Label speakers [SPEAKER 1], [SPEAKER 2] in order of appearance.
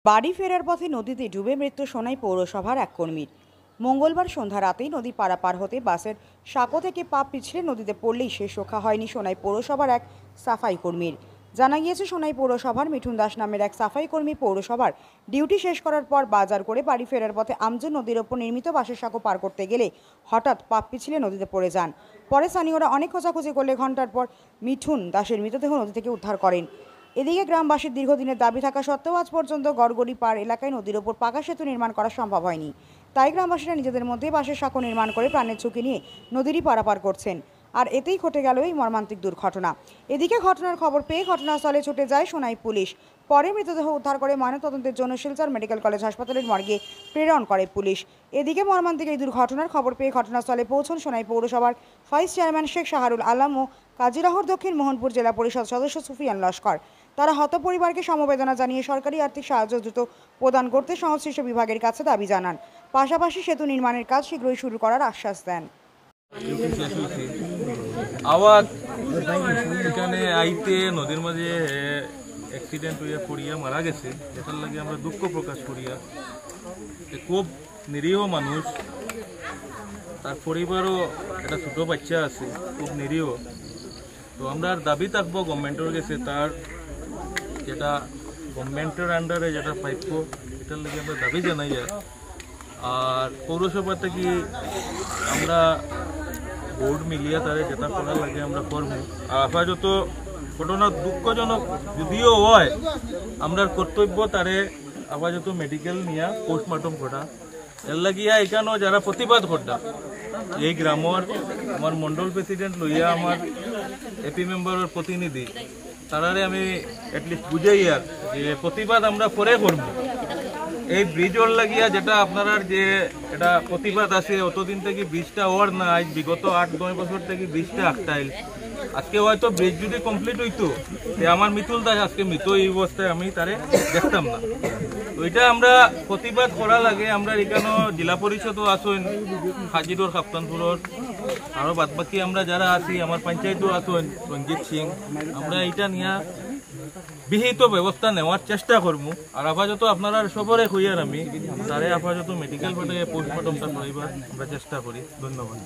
[SPEAKER 1] বাড়ি ফেরার পথে নদীতে ডুবে মৃত্যু সোনাই পৌরসভার এক কর্মীর। মঙ্গলবার সন্ধ্যা রাতেই নদী পারাপার হতে বাসের সাঁকো থেকে পা পিছলে নদীতে পড়লেই শেষ রক্ষা হয়নি সোনাই পৌরসভার এক সাফাই কর্মীর। জানা গিয়েছে, সোনাই পৌরসভার মিঠুন দাস নামের এক সাফাই কর্মী পৌরসভার ডিউটি শেষ করার পর বাজার করে বাড়ি ফেরার পথে আমজন নদীর ওপর নির্মিত বাসের সাঁকো পার করতে গেলে হঠাৎ পা পিছলে নদীতে পড়ে যান। পরে স্থানীয়রা অনেক খোঁজাখুঁজি করলে ঘণ্টার পর মিঠুন দাসের মৃতদেহ নদী থেকে উদ্ধার করেন। এদিকে গ্রামবাসীর দীর্ঘদিনের দাবি থাকা সত্ত্বেও আজ পর্যন্ত গড়গড়ি পাড় এলাকায় নদীর ওপর পাকা সেতু নির্মাণ করা সম্ভব হয়নি। তাই গ্রামবাসীরা নিজেদের মধ্যে বাঁশের সাঁকো নির্মাণ করে প্রাণের ঝুঁকি নিয়ে নদীরই পারাপার করছেন। আর এতেই ঘটে গেল এই মর্মান্তিক দুর্ঘটনা। এদিকে ঘটনার খবর পেয়ে ঘটনাস্থলে ছুটে যায় সোনাই পুলিশ। পরে মৃতদেহ উদ্ধার করে ময়নাতদন্তের জন্য শিলচর মেডিকেল কলেজ হাসপাতালের মর্গে প্রেরণ করে পুলিশ। এদিকে মর্মান্তিক এই দুর্ঘটনার খবর পেয়ে ঘটনাস্থলে পৌঁছন সোনাই পৌরসভার ভাইস চেয়ারম্যান শেখ শাহরুল আলম ও কাজিরাহর দক্ষিণ মোহনপুর জেলা পরিষদ সদস্য সুফিয়ান লস্কর। তারা হত পরিবারকে সমবেদনা জানিয়ে সরকারি আর্থিক সাহায্য দ্রুত প্রদান করতে সংশ্লিষ্ট বিভাগের কাছে দাবি জানান। পাশাপাশি সেতু নির্মাণের কাজ শীঘ্রই শুরু করার আশ্বাস দেন।
[SPEAKER 2] আওয়াজ এখানে আইতে নদীর মাঝে অ্যাক্সিডেন্ট হইয়া পড়িয়া মারা গেছে, এটার লাগে আমরা দুঃখ প্রকাশ করিয়া। খুব নিরীহ মানুষ, তার পরিবারও একটা ছোট বাচ্চা আছে, খুব নিরীহ। তো আমরা দাবি থাকবো গভর্নমেন্টের কাছে, তার যেটা গভর্নমেন্টের আন্ডারে যেটা প্রাপ্য এটার লাগে আমরা দাবি জানাই যায়। আর পৌরসভা থেকে আমরা বোর্ড মিলিয়ে তারে যেটা করার লাগে আমরা করবো। আর আপাতত ঘটনা দুঃখজনক যদিও হয়, আমরা কর্তব্য তারে আপাতত মেডিকেল নিয়ে পোস্টমর্টম করা। এর লাগিয়া এখানেও যারা প্রতিবাদ করতা এই গ্রামের আমার মন্ডল প্রেসিডেন্ট লইয়া আমার এপি মেম্বারের প্রতিনিধি, তারারে আমি এটলিস্ট বুঝাই আর যে প্রতিবাদ আমরা পরে করব। এই ব্রিজর লাগিয়া যেটা আপনারা যে এটা প্রতিবাদ আছে, অতদিন থেকে ব্রিজটা ওর না, আজ বিগত 8-9 বছর থেকে ব্রিজটা আটটাইল। আজকে হয়তো ব্রিজ যদি কমপ্লিট হইতো আমার মিতুল দাস আজকে মৃত এই অবস্থায় আমি তারে দেখতাম না। তো এটা আমরা প্রতিবাদ করা লাগে। আমরা এখানে জেলা পরিষদও আসেন, হাজিরোর কাপ্তানপুরের, আরো বাদবাকি আমরা যারা আছি, আমার পঞ্চায়েতও আসেন রঞ্জিত সিং। আমরা এটা নিয়ে বিহিত ব্যবস্থা নেওয়ার চেষ্টা করবো। আর আপাতত আপনারা সবরে হইয়ার আমি তারে আপাতত মেডিকেল পাঠাইয়া পোস্টমর্টমটা করাইবার আমরা চেষ্টা করি। ধন্যবাদ।